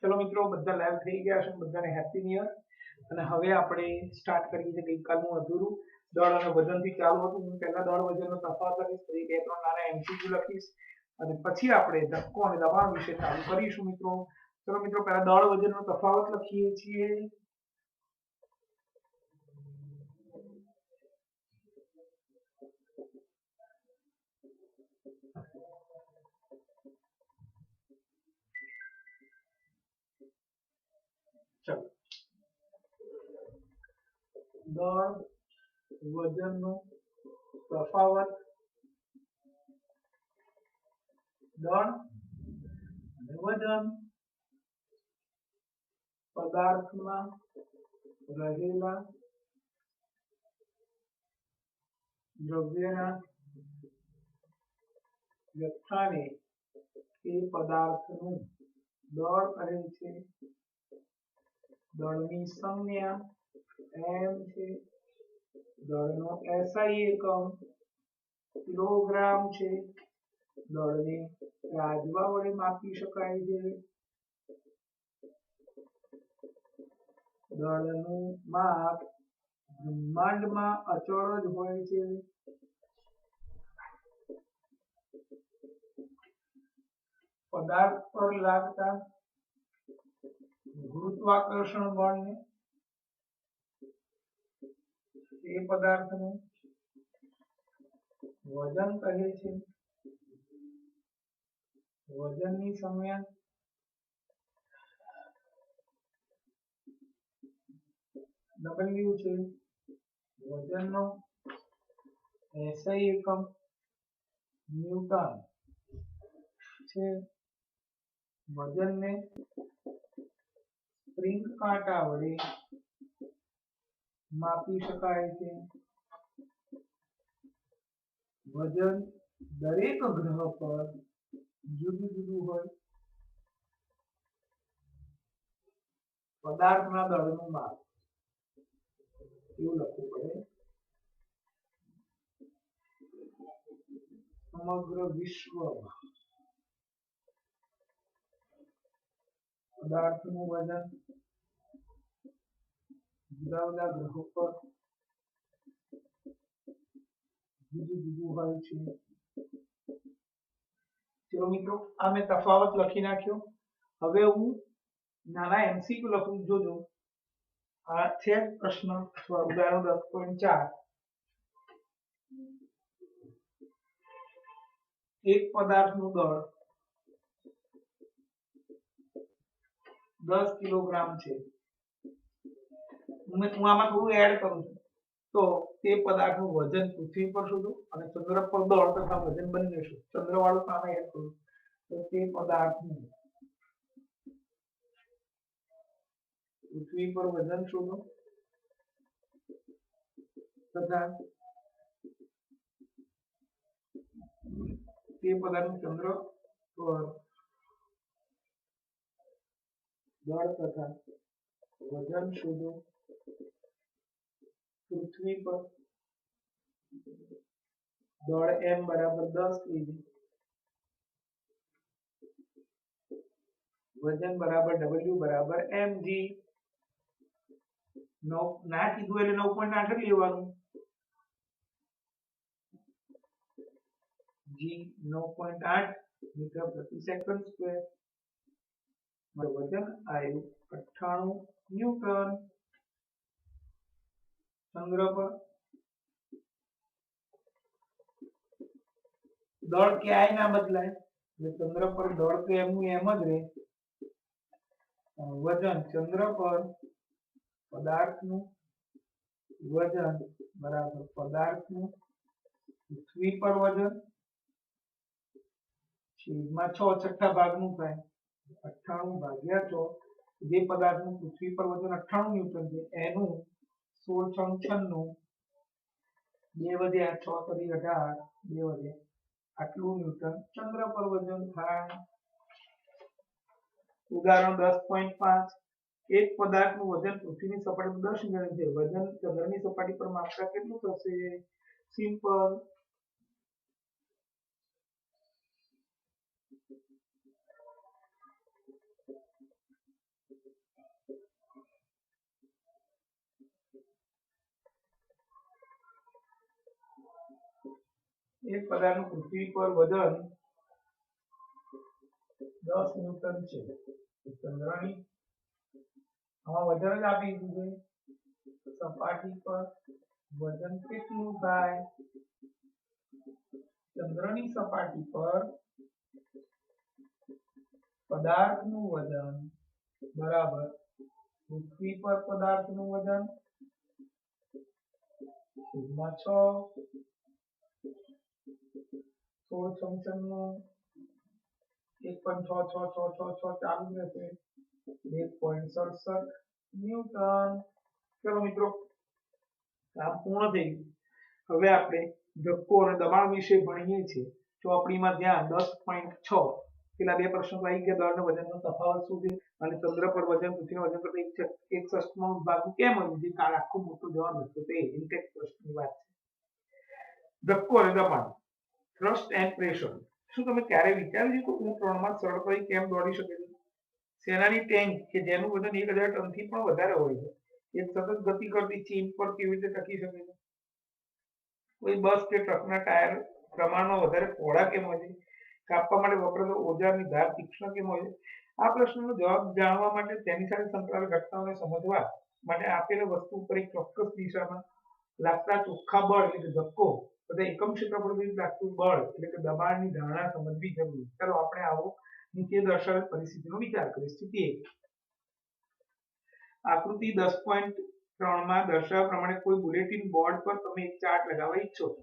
चलो मित्रों બધા લાઈવ થઈ ગયા છે બધાને હેપી ન્યુ યર અને હવે આપણે સ્ટાર્ટ કરીએ છીએ ગઈકાલનું અધૂરું દળ અને વજનથી ચાલુ હતું હું પહેલા દળ વજનનો તફાવત લખીશ પછી બે ત્રણ નાના એમસીક્યુ લખીશ અને પછી આપણે ધક્કો અને દબાણ વિશે ચાલુ કરીશું મિત્રો ચલો મિત્રો પહેલા દળ વજનનો તફાવત લખીએ છીએ ચલો દળ વજનનો તફાવત દળ અને વજન પદાર્થમાં રહેલા દ્રવ્યના જથ્થાને એ પદાર્થનું દળ કહે છે દળની સંજ્ઞા એમ છે દળનો એસઆઈ એકમ કિલોગ્રામ છે દળને રાજવા વડે માપી શકાય છે દળનું માપ બ્રહ્માંડમાં અચળ જ હોય છે પદાર્થ પર લાગતા ગુરુત્વાકર્ષણ બળને એ પદાર્થનું વજન કહે છે વજનની સંજ્ઞા W છે વજનનો એસઆઈ એકમ ન્યૂટન છે વજનને સ્પ્રિંગ કાંટા વડે માપી શકાય છે વજન દરેક ગ્રહ પર જુદું જુદું હોય પદાર્થના દળનું માપ એવું લખવું પડે સમગ્ર વિશ્વમાં પદાર્થનું વજન જુદા જુદા ગ્રહો પર જુદું જુદું હોય છે ચલો મિત્રો આ મેં તફાવત લખી નાખ્યો હવે હું નાના એમસીક્યુ લખું જોજો આ છે પ્રશ્ન અથવા ઉદાહરણ 10.4 એક પદાર્થનું દળ 10 કિલોગ્રામ છે હું આમાં થોડું એડ કરું છું તો તે પદાર્થનું વજન પૃથ્વી પર શોધો અને ચંદ્ર પર દળ તથા વજન બંને શોધો ચંદ્ર વાળું કામ એડ કરું તો તે પદાર્થનું પૃથ્વી પર વજન શોધો તથા તે પદાર્થનું ચંદ્ર પર દળ તથા વજન શોધો પૃથ્વી પર દળ m બરાબર 10 kg વજન બરાબર w બરાબર mg ના કીધું એટલે 9.8 જ લેવાનું g 9.8 મીટર પ્રતિ સેકન્ડ સ્ક્વેર વજન આવ્યું 98 ન્યૂટન ચંદ્ર પર દળ ક્યાંય ના બદલાય એટલે ચંદ્ર પર દળ તો એમનું એમ જ રહે વજન ચંદ્ર પર પદાર્થનું વજન બરાબર પદાર્થનું પૃથ્વી પર વજન છેદમાં 6 છઠ્ઠા ભાગનું થાય 98 ભાગ્યા 6 જે પદાર્થનું પૃથ્વી પર વજન 98 ન્યૂટન છે એનું 16 2 વધ્યા 6 કરી 18 2 વધ્યા આટલું ન્યૂટન ચંદ્ર પર વજન થાય ઉદાહરણ 10.5 એક પદાર્થનું વજન પૃથ્વીની સપાટી પર 10 ગણું છે વજન ચંદ્રની સપાટી પર માપતા કેટલું થશે સિમ્પલ એક પદાર્થનું પૃથ્વી પર વજન 10 ન્યૂટન છે. ચંદ્રની આમાં વજન જ આપી દીધું છે. સપાટી પર વજન કેટલું થાય? ચંદ્રની સપાટી પર પદાર્થનું વજન બરાબર પૃથ્વી પર પદાર્થનું વજન સિગ્મા 6 16 ફંક્શનનું 1.6666 ચાલુ રહેશે 1.67 ન્યૂટન. ચલો મિત્રો કામ પૂર્ણ થઈ ગયું. હવે આપણે ધક્કો અને દબાણ વિશે ભણીએ છીએ. ચોપડીમાં ધ્યાન 10.6 પેલા બે પ્રશ્નો આવી ગયા. દળ અને વજનનો તફાવત શું છે અને ચંદ્ર પર વજન પૃથ્વીના વજન કરતા 1/6 ભાગ કેમ આવ્યું? જે કાળ આખો મોટો જવાબ હતો તે ઇન્ટેક્ટ પ્રશ્નની વાત છે. ધક્કો અને દબાણ, થ્રસ્ટ એન્ડ પ્રેશર. શું તમે ક્યારે વિચાર્યું છે કે ઊંટ રણમાં સરળતાથી કેમ દોડી શકે છે? સેનાની ટેન્ક કે જેનું વજન 1000 ટનથી પણ વધારે હોય છે એ સતત ગતિ કરતી ચીમ પર કેવી રીતે ટકી શકે છે? કોઈ બસ કે ટ્રકના ટાયર પ્રમાણમાં વધારે પહોળા કેમ હોય છે? કાપવા માટે વપરાતો ઓજારની ધાર તીક્ષ્ણ કેમ હોય છે? આ પ્રશ્નનો જવાબ જાણવા માટે તેની સાથે સંકળાયેલ ઘટનાઓને સમજવા માટે આપેલ વસ્તુ ઉપર એક ચોક્કસ દિશામાં લાગતા ચોખ્ખા બળ એટલે કે ધક્કો તથા એકમ ક્ષેત્રફળથી લાગતું બળ એટલે કે દબાણની ધારણા સમજવી જરૂરી. ચાલો આપણે આવો નીચે દર્શાવેલ પરિસ્થિતિનો વિચાર કરીએ. સ્થિતિ 1. આકૃતિ 10.3 માં દર્શાવ્યા પ્રમાણે કોઈ બુલેટિન બોર્ડ પર તમે એક ચાર્ટ લગાવવા ઈચ્છો છો.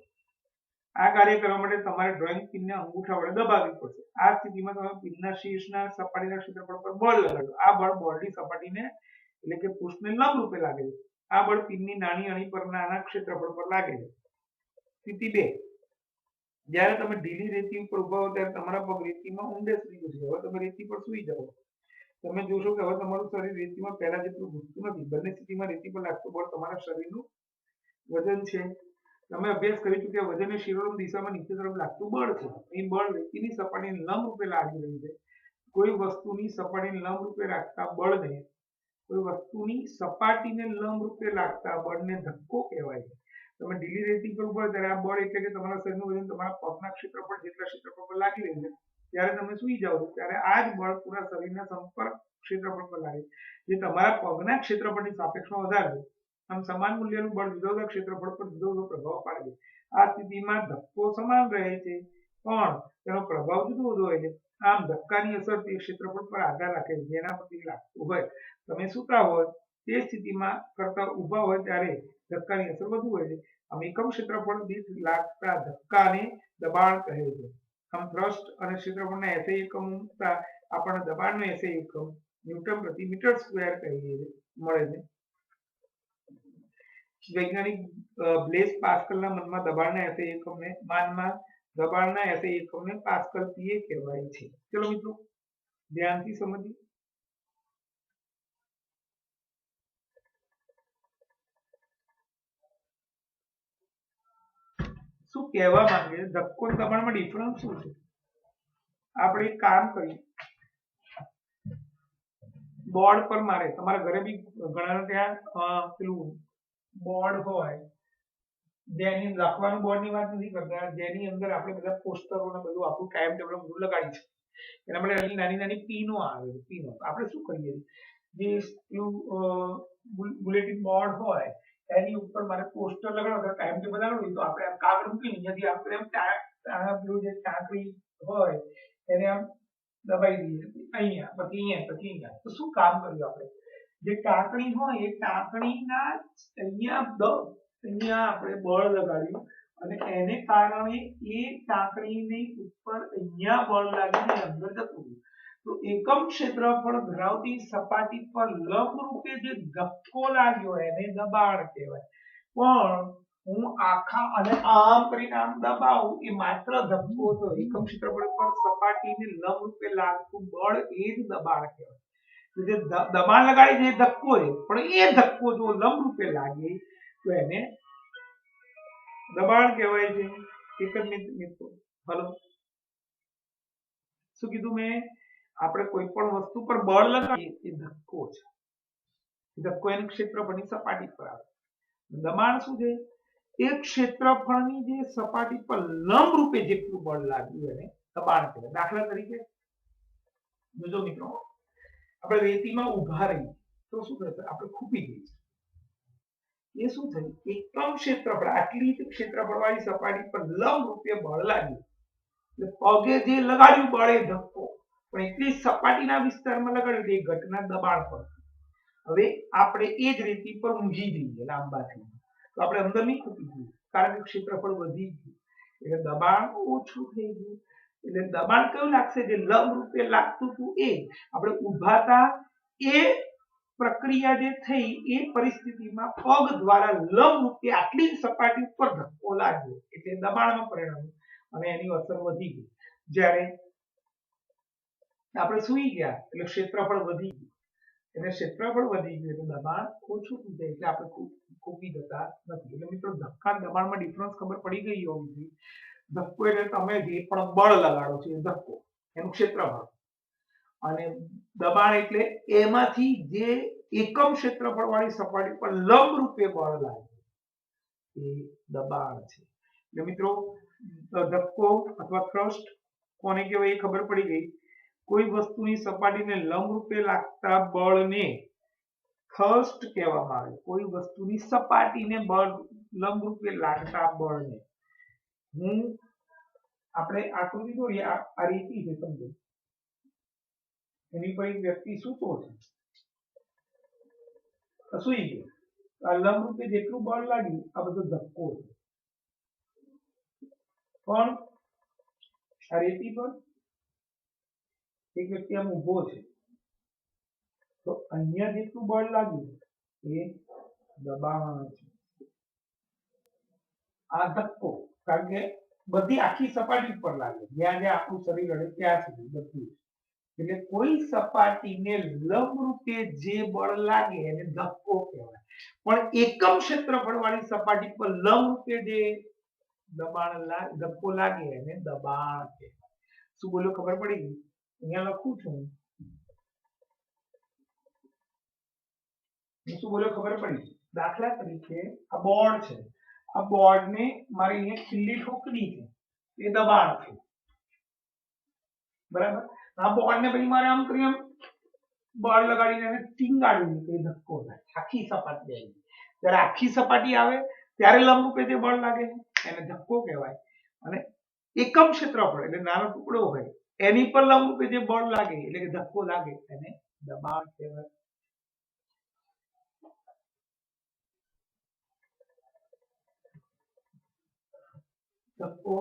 આ કાર્ય કરવા માટે તમારે ડ્રોઈંગ પિનને અંગૂઠા વડે દબાવવી પડશે. આ સ્થિતિમાં તમે પિનના શીર્ષના સપાટીના ક્ષેત્રફળ પર બળ લગાડો. આ બળ બોર્ડની સપાટીને એટલે કે પૃષ્ઠને લંબ રૂપે લાગે છે. આ બળ પિનની નાની અણી પર નાના ક્ષેત્રફળ પર લાગે છે. સ્થિતિ 2. જ્યારે તમે ઢીલી રેતી ઉપર ઉભા હો ત્યારે તમારા પગ રેતીમાં ઊંડે સૂઈ જશે. હવે તમે રેતી પર સૂઈ જાઓ. તમે જોશો કે હવે તમારું શરીર રેતીમાં પહેલા જેટલું ઘૂસતું નથી. બંને સ્થિતિમાં રેતી પર લાગતું બળ તમારા શરીરનું વજન છે. તમે અભ્યાસ કરી ચૂક્યા વજન એ શિરોડમ દિશામાં નીચે તરફ લાગતું બળ છે. અહીં બળ રેતીની સપાટીને લંબ રૂપે લાગી રહ્યું છે. કોઈ વસ્તુની સપાટીને લંબ રૂપે લાગતા બળને ધક્કો કહેવાય છે. તમે ઢીલી રેતી પર ઉભા ત્યારે આ બળ એટલે કે તમારા શરીરનું વજન તમારા પગના ક્ષેત્રફળ જેટલા ક્ષેત્રફળ પર લાગી રહ્યું છે. જ્યારે તમે સૂઈ જાઓ છો ત્યારે આ જ બળ પૂરા શરીરના સંપર્ક ક્ષેત્રફળ પર લાગે છે, જે તમારા પગના ક્ષેત્રફળની સાપેક્ષમાં વધારે છે. આમ સમાન મૂલ્યનું બળ જુદા જુદા ક્ષેત્રફળ પર જુદો જુદો પ્રભાવ પાડે છે. આ સ્થિતિમાં ધક્કો સમાન રહે છે પણ તેનો પ્રભાવ જુદો જુદો હોય છે. આમ ધક્કાની અસર તે ક્ષેત્રફળ પર આધાર રાખે છે જેના પર લાગતું હોય. તમે સૂતા હોય તે સ્થિતિમાં કરતા ઊભા હોય ત્યારે ધક્કાની અસર વધુ હોય છે. આમ એકમ ક્ષેત્રફળ દીઠ લાગતા ધક્કાને દબાણ કહે છે. આમ થ્રસ્ટ અને ક્ષેત્રફળના એસઆઈ એકમ મૂકતા આપણને દબાણનો એસઆઈ એકમ ન્યૂટન પ્રતિ મીટર સ્ક્વેર મળે છે. વૈજ્ઞાનિક બ્લેઝ પાસ્કલના મનમાં દબાણના એસઆઈ એકમને પાસ્કલ પીએ કહેવાય છે. ચલો મિત્રો ધ્યાનથી સમજીએ. શું કહેવા માંગે છે? ધક્કો અને દબાણમાં ડિફરન્સ શું છે? આપણે એક કામ કરીએ. બોર્ડ પર મારે તમારા ઘરે બી ઘણા ત્યાં પેલું બોર્ડ હોય જેની લખવાનું બોર્ડની વાત નથી કરતા, જેની અંદર આપણે બધા પોસ્ટરો ને બધું આપણું ટાઈમ ટેબલ બધું લગાડી છે. એના માટે નાની નાની પીનો આવે છે. પીનો આપણે શું કરીએ, જે બુલેટિન બોર્ડ હોય એની ઉપર મારે પોસ્ટર લગાડો, ટાઈમ ટેબલ લગાડવું તો આપણે આમ કાગળ મૂકીને અહીંયાથી આપણે પેલું જે કાંકરી હોય એને આમ દબાઈ દઈએ અહીંયા, પછી અહીંયા, પછી અહીંયા. તો શું કામ કર્યું આપણે? જે કાંકરી હોય એ કાંકરીના અહીંયા આપણે બળ લગાડ્યું અને એને કારણે એ કાંકરીની ઉપર અહીંયા બળ લાગીને અંદર જતું રહ્યું. તો એકમ ક્ષેત્રફળ ધરાવતી સપાટી પર લંબ રૂપે જે ધક્કો લાગ્યો એને દબાણ કહેવાય. પણ હું આખા અને આમ કરીને આમ દબાવું એ માત્ર ધક્કો હતો. એકમ ક્ષેત્રફળ પર સપાટીને લંબ રૂપે લાગતું બળ એ જ દબાણ કહેવાય. જે દબાણ લગાડી જે ધક્કો છે, પણ એ ધક્કો જો લંબ રૂપે લાગે તો એને દબાણ કહેવાય છે. એક જ મિત્રો હલો, શું કીધું મેં? આપણે કોઈ પણ વસ્તુ પર બળ લગાવીએ એ ધક્કો છે. ધક્કો એની ક્ષેત્રફળની સપાટી પર આવે. દબાણ શું છે? એક ક્ષેત્રફળની જે સપાટી પર લંબ રૂપે જેટલું બળ લાગ્યું એને દબાણ કહેવાય. દાખલા તરીકે જોજો મિત્રો, આપણે રેતીમાં ઊભા રહીએ તો શું થશે, આપણે ખૂપી જઈએ. એ શું થયું, એકમ ક્ષેત્રફળ, આટલી ક્ષેત્રફળ વાળી સપાટી પર લંબ રૂપે બળ લાગ્યું, એટલે પગે જે લગાડ્યું બળ એ ધક્કો, પણ એટલી સપાટીના વિસ્તારમાં લગાડ્યું એ ઘટના દબાણ પર. હવે આપણે એ જ રેતી પર ઊંઘી જઈએ લાંબાથી, તો આપણે અંદર નહીં ખૂપી જઈએ, કારણ કે ક્ષેત્રફળ વધી ગયું, એટલે દબાણ ઓછું થઈ ગયું. એટલે દબાણ કયું લાગશે, જે લંબ રૂપે લાગતું હતું એ. આપણે ઊભા હતા એ પ્રક્રિયા જે થઈ એ પરિસ્થિતિમાં પગ દ્વારા લંબ રૂપે આટલી સપાટી ઉપર ધક્કો લાગ્યો, એટલે દબાણમાં પરિણમ્યું અને એની અસર વધી ગઈ. જ્યારે આપણે સૂઈ ગયા એટલે ક્ષેત્રફળ વધી ગયું, એટલે ક્ષેત્રફળ વધી ગયું એટલે દબાણ ઓછું થઈ જાય, એટલે આપણે ખૂપી જતા નથી. એટલે મિત્રો, ધક્કા દબાણમાં ડિફરન્સ ખબર પડી ગઈ હોવી જોઈએ. ધક્કો એટલે તમે જે પણ બળ લગાડો છો એ ધક્કો, એનું ક્ષેત્રફળ, અને દબાણ એટલે એમાંથી જે એકમ ક્ષેત્રફળ વાળી સપાટી પર લંબ રૂપે બળ લાગે એ દબાણ છે. એટલે મિત્રો, ધક્કો અથવા થ્રસ્ટ કોને કહેવાય એ ખબર પડી ગઈ. કોઈ વસ્તુની સપાટીને લંબ રૂપે લાગતા બળને થ્રસ્ટ કહેવામાં આવે. કોઈ વસ્તુની સપાટીને બળ લંબ રૂપે લાગતા બળને, હું આપણે આકૃતિ દોરીએ, આ રેતી છે સમજો, એની પર એક વ્યક્તિ સૂતો છે, સૂઈ ગયો, આ લંબ રૂપે જેટલું બળ લાગ્યું આ બધો ધક્કો છે. પણ આ રેતી પર એક વ્યક્તિ આમ ઊભો છે, તો અહીંયા જેટલું બળ લાગ્યું એ દબાણ છે. આ ધક્કો, કારણ કે બધી આખી સપાટી પર લાગે, જ્યાં જ્યાં આપણું શરીર અડે ત્યાં સુધી બધું. એટલે કોઈ સપાટીને લંબ રૂપે જે બળ લાગે એને ધક્કો કહેવાય. પણ એકમ ક્ષેત્રફળ વાળી સપાટી પર લંબ રૂપે જે ધક્કો લાગે એને દબાણ કહેવાય. શું બોલ્યો, ખબર પડી ગઈ? અહીંયા લખું છું, શું બોલ્યો ખબર પડી? દાખલા તરીકે આ બોર્ડ છે, આ બોર્ડને મારે અહીંયા ખીલ્લી ઠોકરી છે, એ દબાણ છે, બરાબર. આ બોર્ડને પછી મારે આમ કરી આમ બળ લગાડીને એને ટીંગાડ્યું તો એ ધક્કો થાય, આખી સપાટી આવી. જ્યારે આખી સપાટી આવે ત્યારે લંબ રૂપે જે બળ લાગે એને ધક્કો કહેવાય. અને એકમ ક્ષેત્રફળ એટલે નાનો ટુકડો હોય એની પર લંબ રૂપે જે બળ લાગે એટલે કે ધક્કો લાગે એને દબાણ કહેવાય. ધક્કો,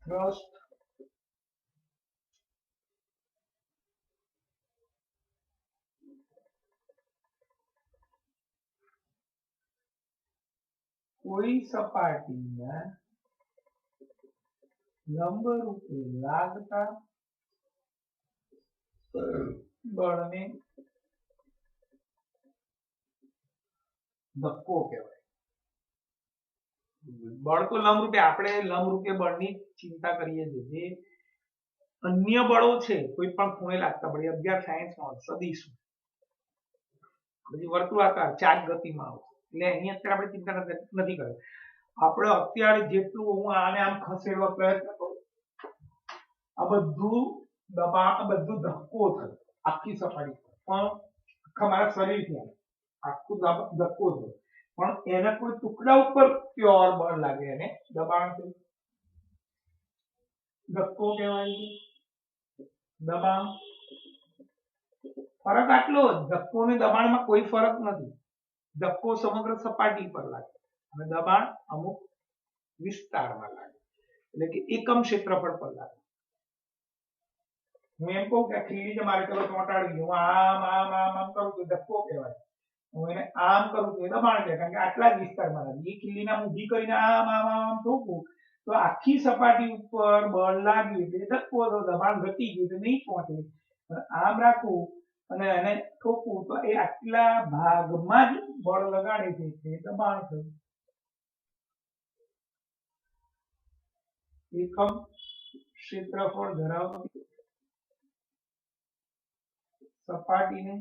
થ્રસ્ટ, કોઈ સપાટીના લંબ રૂપે લાગતા બળને ધક્કો કહેવાય. બળ તો લંબ રૂપે, આપણે લંબ રૂપે બળની ચિંતા કરીએ છીએ. જે અન્ય બળો છે કોઈ પણ ખૂણે લાગતા બળ, 11 સાયન્સમાં સદિશ, પછી વર્તુળાકાર ચાર્જ ગતિમાં આવશે. એટલે અહીં અત્યારે આપણે ચિંતા નથી કરવી. આપણે અત્યારે જેટલું હું આને આમ ખસેડવા પ્રયત્ન કરું, આ બધું દબાણ, આ બધું ધક્કો થયો આખી સપાટી પર, પણ આખા મારા શરીરથી આખું ધક્કો થયો, પણ એના કોઈ ટુકડા ઉપર પ્યોર બળ લાગે એને દબાણ થયું, ધક્કો કહેવાય છે. દબાણ, ફરક આટલો જ, ધક્કો ને દબાણમાં કોઈ ફરક નથી. ધક્કો સમગ્ર સપાટી પર લાગે અને દબાણ અમુક વિસ્તારમાં લાગે, એટલે કે એકમ ક્ષેત્રફળ પર લાગે. હું એમ કહું કે ખીલી મારે ચલો ચોંટાડવી, હું આમ આમ આમ આમ કરું તો ધક્કો કહેવાય, હું એને આમ કરું તો એ દબાણ કહેવાય, કારણ કે આટલા જ વિસ્તારમાં લાગે. એ ખીલીને ઊભી કરીને આમ આમ આમ ઠોકું તો આખી સપાટી ઉપર બળ લાગ્યું એટલે ધક્કો, તો દબાણ ઘટી ગયું એટલે નહીં પહોંચે. આમ રાખવું અને એને ઠોકવું તો એ આટલા ભાગમાં જ બળ લગાડે છે તે દબાણ થયું. એકમ ક્ષેત્રફળ ધરાવતી સપાટીને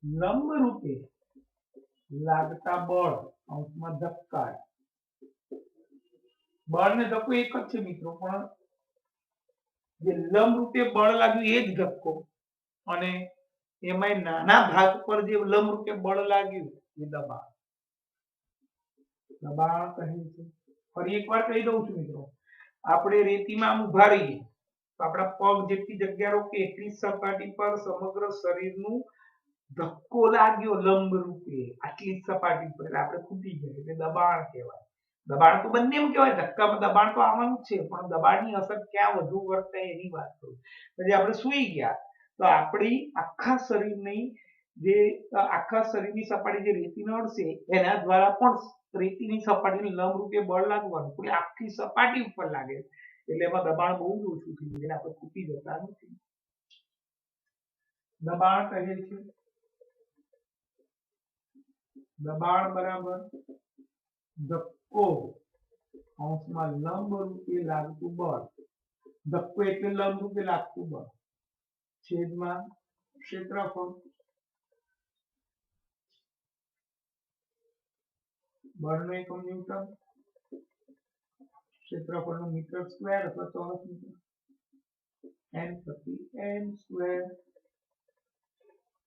લંબ રૂપે લાગતા બળ અંશમાં ધક્કા. બળ ને ધક્કો એક જ છે મિત્રો, પણ જે લંબ રૂપે બળ લાગ્યું એ જ ધક્કો, અને એમાંય નાના ભાગ પર જે લંબ રૂપે બળ લાગ્યું એ દબાણ. દબાણ કહે છે. ફરી એકવાર કહી દઉં છું મિત્રો, આપણે રેતીમાં આમ ઊભા રહીએ તો આપણા પગ જેટલી જગ્યા રોકે એટલી સપાટી પર સમગ્ર શરીરનું ધક્કો લાગ્યો લંબ રૂપે આટલી સપાટી પર, એટલે આપણે ખૂટી જાય એટલે દબાણ કહેવાય. દબાણ તો બંનેમાં કહેવાય, ધક્કામાં દબાણ તો આવવાનું જ છે, પણ દબાણની અસર ક્યાં વધુ વર્તે એની વાત કરું. પછી આપણે સૂઈ ગયા તો આપણી આખા શરીરની જે આખા શરીરની સપાટી જે રેતીને અડશે એના દ્વારા પણ રેતીની સપાટીને લંબ રૂપે બળ લાગવાનું, એટલે આખી સપાટી ઉપર લાગે એટલે એમાં દબાણ બહુ જ ઓછું થઈ જાય, એટલે આપણે ખૂટી જતા નથી. દબાણ કહે છે દબાણ બરાબર ધક્કો અંશમાં લંબ રૂપે લાગતું બળ. ધક્કો એટલે લંબ રૂપે લાગતું બળ છેદમાં ક્ષેત્રફળ. બળનો એકમ ન્યૂટન, ક્ષેત્રફળનું મીટર સ્ક્વેર અથવા ચોરસ મીટર. n પ્રતિ n સ્ક્વેર.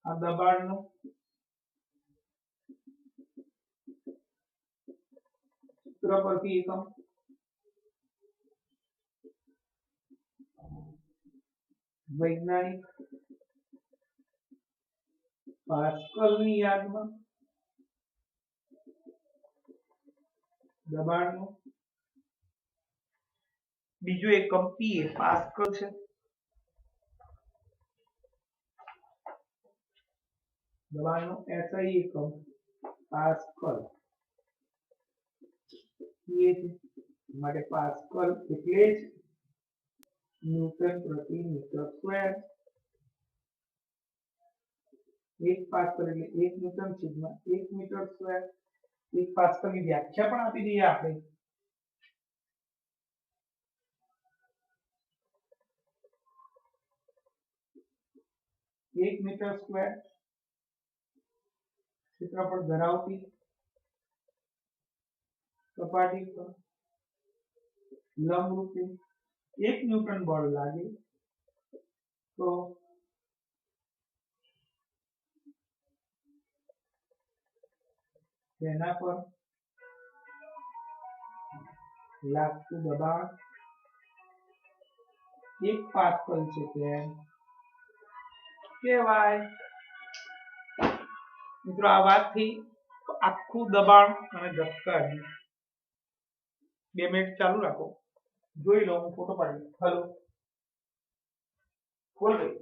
આ દબાણનો સૂત્ર પરથી એકમ વૈજ્ઞાનિક પાસ્કલની યાદમાં દબાણનો બીજો એકમ પીએ પાસ્કલ છે. દબાણનો એસઆઈ એકમ પાસ્કલ પીએ છે, માટે પાસ્કલ એટલે જ ન્યૂટન પ્રતિ મીટર સ્ક્વેર. એક પાસ્કલ એટલે 1 ન્યૂટન છેદમાં 1 મીટર સ્ક્વેર. એક પાસ્કલની વ્યાખ્યા પણ આપી દઈએ આપણે. 1 મીટર સ્ક્વેર ક્ષેત્રફળ ધરાવતી સપાટી પર લંબ રૂપે 1 ન્યૂટન બળ લાગે તો તેના પર લાગતું દબાણ 1 પાસ્કલ છે તેમ કહેવાય. મિત્રો આ વાતથી આખું દબાણ અને ધક્કા 2 મિનિટ ચાલુ રાખો, જોઈ લો, હું ફોટો પાડી. હલો, ખોલ ગઈ.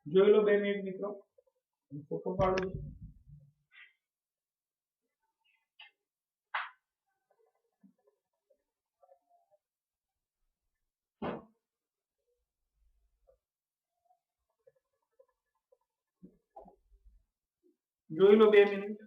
જોઈ લો 2 મિનિટ મિત્રો, હું ફોટો પાડું છું. જોઈ લો 2 મિનિટ.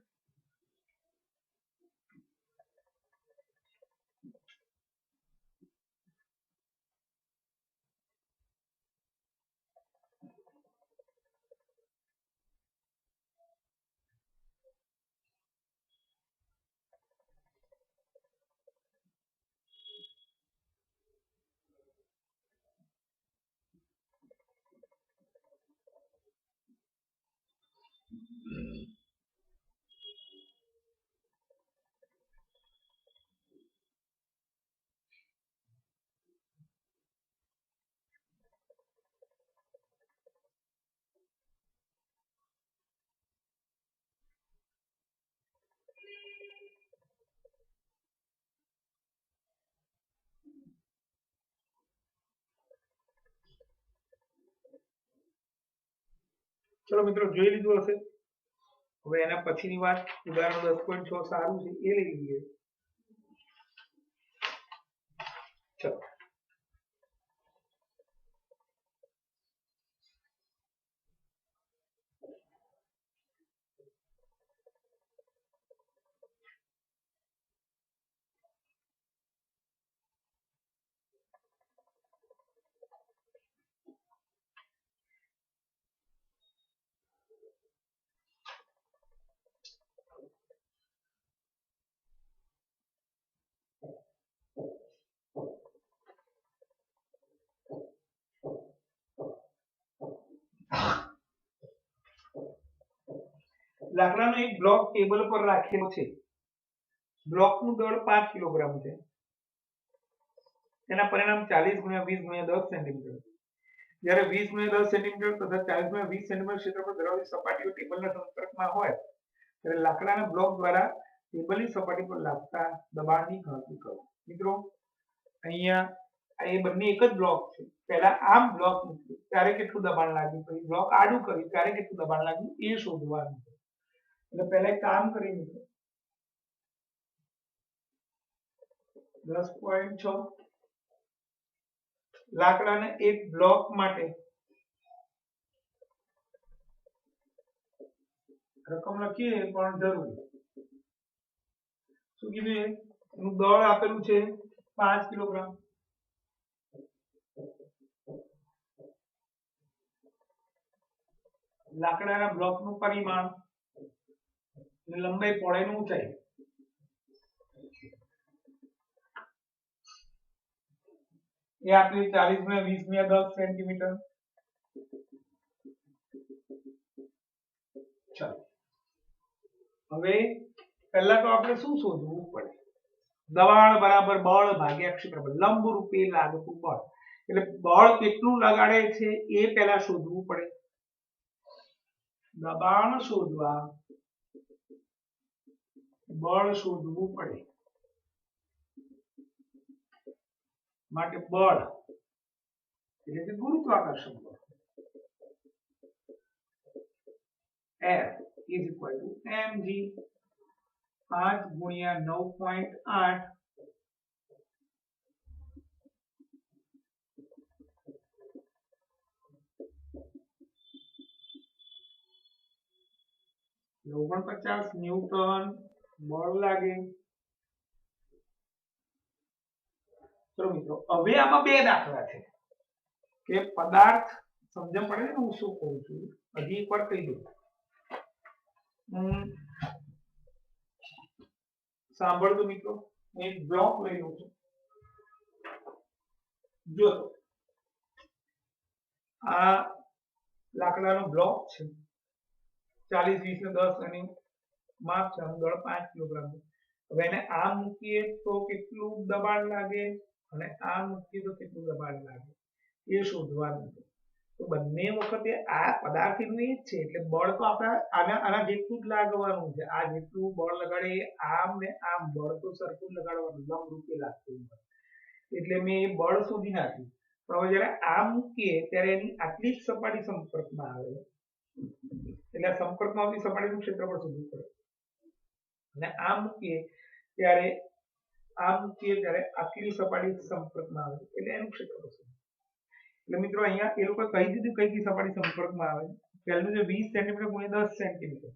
ચલો મિત્રો જોઈ લીધું હશે. હવે એના પછીની વાત ઉદાહરણ 10.6 સારું છે એ લઈ લઈએ. ચલો લાકડાનો એક બ્લોક ટેબલ પર રાખેલો છે. બ્લોકનું દળ 5 કિલોગ્રામ છે. તેના પરિણામ 40 × 20 × 10 સેન્ટીમીટર. જ્યારે 20 × 10 સેન્ટીમીટર તથા 40 × 20 સેન્ટીમીટર ક્ષેત્રફળ ધરાવતી સપાટીઓ ટેબલના સંપર્કમાં હોય ત્યારે લાકડાના બ્લોક દ્વારા ટેબલની સપાટી પર લાગતા દબાણની ગણતરી કરો. મિત્રો અહીંયા એ બંને એક જ બ્લોક છે. પહેલા આમ બ્લોક મૂક્યું ત્યારે કેટલું દબાણ લાગ્યું, પછી બ્લોક આડું કર્યું ત્યારે કેટલું દબાણ લાગ્યું એ શોધવાનું છે. એટલે પહેલા એક કામ કરી મિત્રો 10.6 લાકડાના એક બ્લોક માટે રકમ લખીએ પણ જરૂરી. શું કીધું એનું દળ આપેલું છે 5 કિલોગ્રામ. લાકડાના બ્લોકનું પરિમાણ લંબાઈ પહોળાઈ નું ઊંચાઈ એ આપણી 40 × 20 × 10 સેન્ટીમીટર. ચાલો હવે પહેલા તો આપણે શું શોધવું પડે? દબાણ બરાબર બળ ભાગ્યા ક્ષેત્રફળ, લંબ રૂપે લાગતું બળ. એટલે બળ કેટલું લગાડે છે એ પહેલા શોધવું પડે. દબાણ શોધવા બળ શોધવું પડે. માટે બળ એટલે કે ગુરુત્વાકર્ષણ બળ F is equal to mg 5 × 9.8 49 newton બળ લાગે. ચલો મિત્રો હવે આમાં બે દાખલા છે કે પદાર્થ સમજણ પડે ને હું શું કહું છું. હજી એકવાર કહી દઉં. સાંભળજો મિત્રો, એક બ્લોક લઈ લઉં છું. જો આ લાકડાનો બ્લોક છે 40 20 ને 10 અને માપ છે દળ 5 કિલોગ્રામ. હવે એને આ મૂકીએ તો કેટલું દબાણ લાગે અને આ મૂકીએ તો કેટલું દબાણ લાગે એ શોધવાનું છે. તો બંને વખતે આ પદાર્થ એનું એ જ છે એટલે બળ તો આપણે આના જેટલું જ લાગવાનું છે. આ જેટલું બળ લગાડે આમ ને આમ બળ તો સરખું લગાડવાનું, લંબ રૂપે લાગતું. એટલે મેં એ બળ શોધી નાખ્યું. પણ હવે જ્યારે આ મૂકીએ ત્યારે એની આટલી જ સપાટી સંપર્કમાં આવે એટલે સંપર્કમાં આવતી સપાટીનું ક્ષેત્રફળ શોધવું પડે. અને આ મૂકીએ ત્યારે આટલી સપાટી સંપર્કમાં આવે એટલે એનું ક્ષેત્રફળ શોધવું. એટલે મિત્રો અહીંયા એ લોકો કહી દીધું કઈ સપાટી સંપર્કમાં આવે. પહેલું છે 20 સેન્ટીમીટર × 10 સેન્ટીમીટર.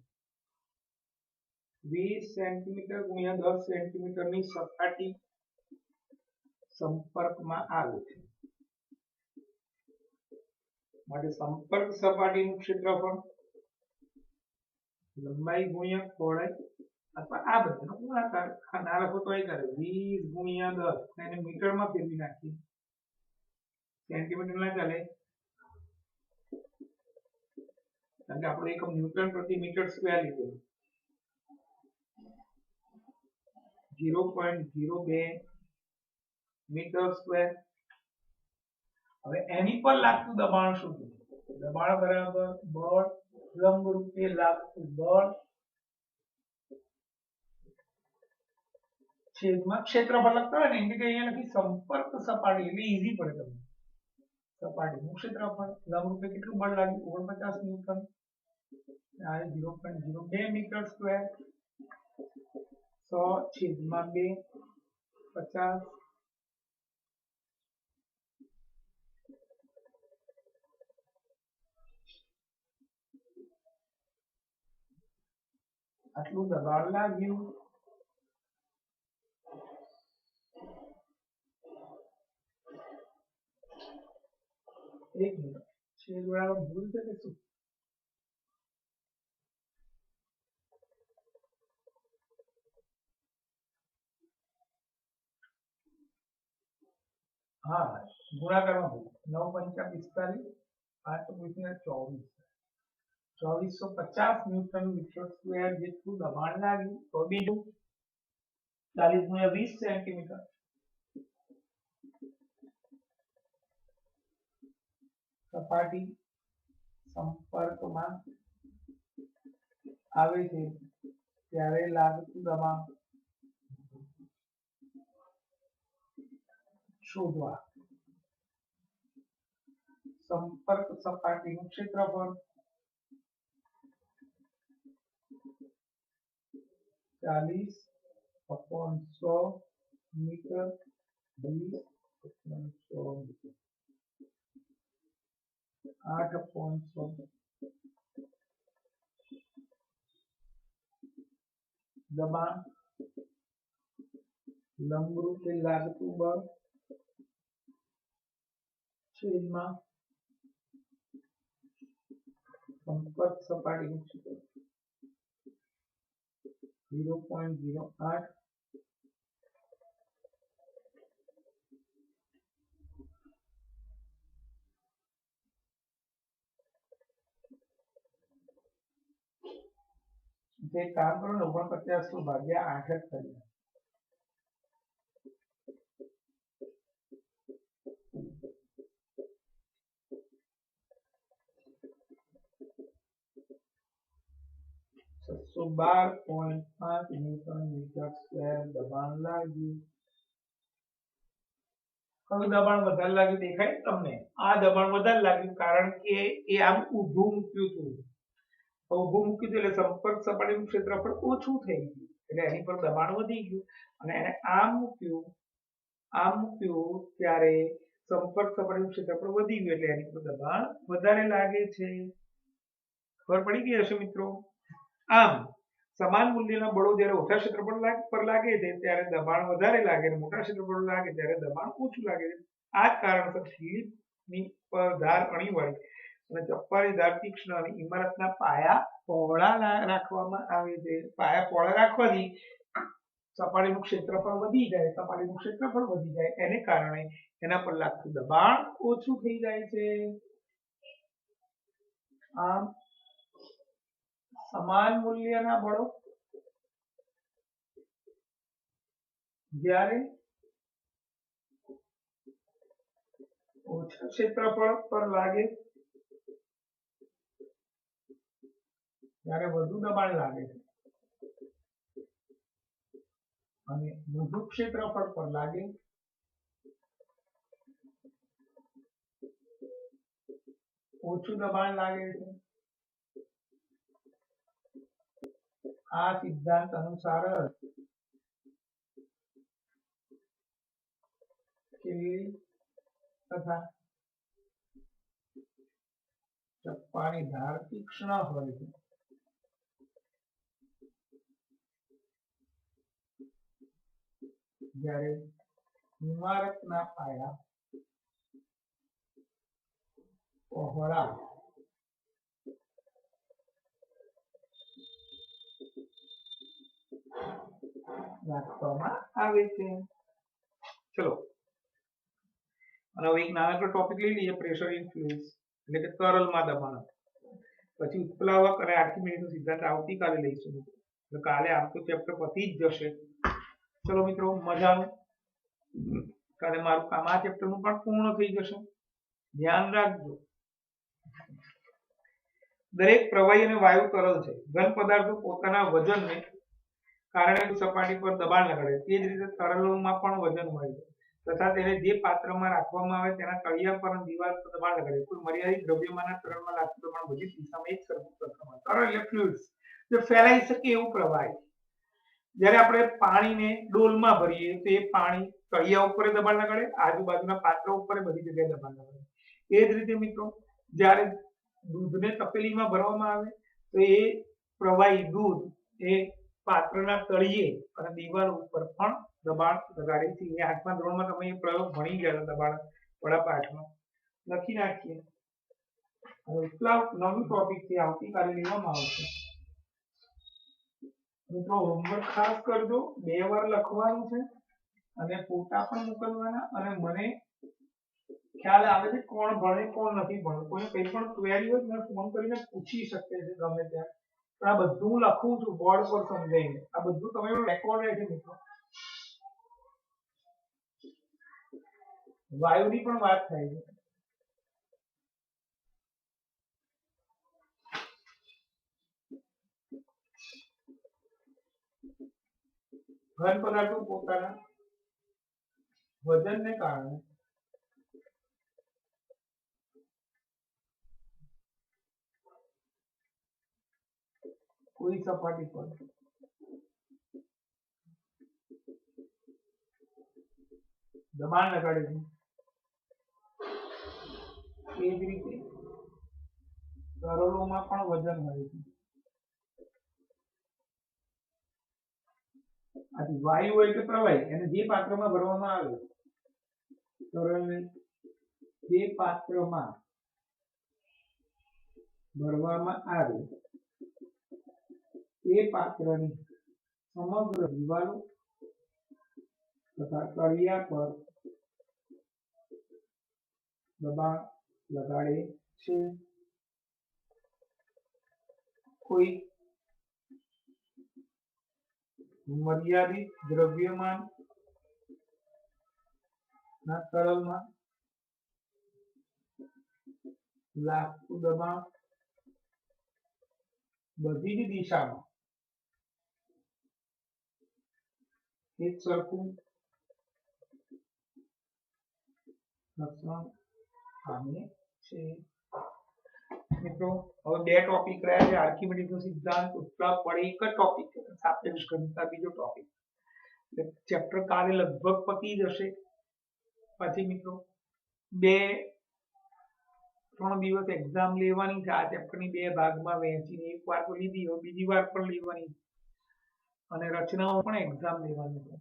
20 સેન્ટીમીટર × 10 સેન્ટીમીટર ની સપાટી સંપર્કમાં આવે છે. માટે સંપર્ક સપાટીનું ક્ષેત્રફળ લંબાઈ × પહોળાઈ અથવા આ બધાનો ગુણાકાર. ના લખો તો એ કરે 20 × 10 એને મીટરમાં ફેરવી નાખીએ. સેન્ટીમીટર ના ચાલે કારણ કે આપણે એકમ ન્યૂટન પ્રતિ મીટર સ્ક્વેર લીધું. 0.02 મીટર સ્ક્વેર. હવે એની પર લાગતું દબાણ શું છે? દબાણ બરાબર બળ લંબ રૂપે લાગતું બળ છેદમાં ક્ષેત્રફળ. લખતા હોય ને એટલે કે અહીંયા લખી સંપર્ક સપાટી એટલે ઈઝી પડે તમને. સપાટીનું ક્ષેત્રફળ લંબ રૂપે કેટલું બળ લાગ્યું 49 ન્યૂટન. આ 0.02 મીટર સ્ક્વેર 100/2 50 આટલું દબાણ લાગ્યું. એક મિનિટ છેદવાળામાં ભૂલ છે કે શું? હા, ગુણાકારમાં ભૂલ. 9 × 5 = 45 5 × 2450 ન્યૂટન મીટર સ્ક્વેર જેટલું દબાણ લાગ્યું. તો બીજું 40 × 20 સેન્ટીમીટર સપાટી સંપર્કમાં આવે છે ત્યારે લાગતું દબાણ શોધવા. સંપર્ક સપાટીનું ક્ષેત્રફળ 40/100 મીટર 20/100 મીટર 8/100 દબાણ લંબરૂપે લાગતું બળ છેદમાં સંપર્ક સપાટીનું ક્ષેત્રફળ 0.08 જે કામ કરો 49 ભાગ્યા 8 જ કરીએ. તો 12.5 ન્યૂટન મીટર સ્ક્વેર દબાણ લાગ્યું. હવે દબાણ વધારે લાગ્યું દેખાય તમને? આ દબાણ વધારે લાગ્યું કારણ કે એ આમ ઊભું મૂક્યું હતું. ઊભું મૂક્યું એટલે સંપર્ક સપાટીનું ક્ષેત્રફળ ઓછું થઈ ગયું એટલે એની પર દબાણ વધી ગયું અને એને આમ મૂક્યું ત્યારે સંપર્ક સપાટીનું ક્ષેત્રફળ વધી ગયું એટલે એની પર દબાણ વધારે લાગે છે. ખબર પડી ગઈ હશે મિત્રો? આમ સમાન મૂલ્યના બળો જ્યારે ઓછા ક્ષેત્રફળ પર લાગે છે ત્યારે દબાણ વધારે લાગે અને મોટા ક્ષેત્રફળ લાગે ત્યારે દબાણ ઓછું લાગે છે. આ જ કારણસર સ્લીપની પર ધાર અણીવાળી અને ચપ્પાની ધાર તીક્ષ્ણ અને ઇમારતના પાયા પહોળા રાખવામાં આવે છે. પાયા પહોળા રાખવાથી સપાટીનું ક્ષેત્રફળ વધી જાય એને કારણે એના પર લાગતું દબાણ ઓછું થઈ જાય છે. આમ સમાન મૂલ્યના બળો જ્યારે ઓછા ક્ષેત્રફળ પર લાગે ત્યારે વધુ દબાણ લાગે છે અને વધુ ક્ષેત્રફળ પર લાગે ઓછું દબાણ લાગે છે. આ સિદ્ધાંત અનુસાર તથા ચપ્પાની ધાર તીક્ષ્ણ હોય છે. જ્યારે ઇમારતના પાયા પહોળા રાખવામાં આવે છે. ચલો અને હવે એક નાનકડો ટોપિક લઈ લઈએ, પ્રેશર ઇન ફ્લુઇડ્સ એટલે કે તરલમાં દબાણ. પછી ઉત્પ્લાવક અને આર્કિમીડીઝનો સિદ્ધાંત આવતીકાલે લઈશું. એટલે કાલે આમ તો ચેપ્ટર પતી જ જશે. ચલો મિત્રો, મજાનું. કાલે મારું કામ આ ચેપ્ટરનું પણ પૂર્ણ થઈ જશે. ધ્યાન રાખજો. દરેક પ્રવાહી અને વાયુ તરલ છે. ઘન પદાર્થો પોતાના વજનને કારણે સપાટી પર દબાણ લગાડે તે જ રીતે તરલોમાં પણ વજન હોય છે. તથા તેને જે પાત્રમાં રાખવામાં આવે તેના તળિયા પર અને દિવાલ પર દબાણ લગાડે કોઈ મર્યાદિત દ્રવ્યમાનના તરલમાં લાગતું દબાણ બધી દિશામાં એક સરખું પ્રમાણમાં તરલ એટલે ફ્લુઇડ્સ જે ફેલાઈ શકે એવું પ્રવાહી જ્યારે આપણે પાણીને ડોલમાં ભરીએ તો એ પાણી તળિયા ઉપર દબાણ લગાડે આજુબાજુના પાત્ર ઉપર બધી જગ્યાએ દબાણ લગાડે એ જ રીતે મિત્રો જ્યારે દૂધને તપેલીમાં ભરવામાં આવે તો એ પ્રવાહી દૂધ એ પાત્રના તળિયે અને દિવાલ ઉપર પણ દબાણ લગાડે છે એ 8મા ધોરણમાં તમે એ પ્રયોગ ભણી ગયા દબાણ વડા પાઠમાં લખી નાખીએ હવે એટલા નવું ટોપિક છે આવતીકાલે લેવામાં આવશે મિત્રો હોમવર્ક ખાસ કરજો 2 વાર લખવાનું છે અને ફોટા પણ મોકલવાના અને મને ખ્યાલ આવે છે કોણ ભણે કોણ નથી ભણતું કોઈને કંઈ પણ ક્વેરી હોય મને ફોન કરીને પૂછી શકે છે ગમે ત્યારે પણ આ બધું હું લખું છું બોર્ડ પર સમજાઈને આ બધું તમારું રેકોર્ડ રહે છે મિત્રો વાયુની પણ વાત થાય છે ઘન પદાર્થો પોતાના વજનને કારણે કોઈ સપાટી પર દબાણ લગાડે છે એ જ રીતે તરલોમાં પણ વજન હોય છે આથી વાયુ હોય કે પ્રવાહી એને જે પાત્રમાં ભરવામાં આવે તરલને જે પાત્રમાં ભરવામાં આવે એ પાત્રની સમગ્ર દિવાલો તથા તળિયા પર દબાણ લગાડે છે કોઈ મર્યાદિત દ્રવ્યમાન ના તરલમાં લાગતું દબાણ બધી જ દિશામાં એક સરખું લક્ષણ પામે છે મિત્રો હવે 2 ટોપિક રહ્યા છે આર્કિમિડીઝનો સિદ્ધાંત ઉત્પ્લાવ વડે એક જ ટોપિક છે સાપેક્ષ ઘનતા બીજો ટોપિક એટલે ચેપ્ટર કાલે લગભગ પતી જશે પછી મિત્રો 2-3 દિવસ એક્ઝામ લેવાની છે આ ચેપ્ટરની 2 ભાગમાં વહેંચીને એક વાર તો લીધી હવે બીજી વાર પણ લેવાની અને રચનાઓ પણ એક્ઝામ લેવાની છે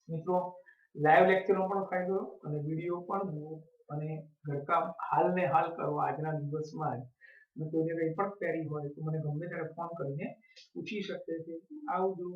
મિત્રો લાઈવ લેક્ચરનો પણ ફાયદો અને વિડીયો પણ જુઓ અને ઘરકામ હાલ ને હાલ કરો આજના દિવસમાં જ અને કોઈને કંઈ પણ ક્વેરી હોય તો મને ગમે ત્યારે ફોન કરીને પૂછી શકે છે આવજો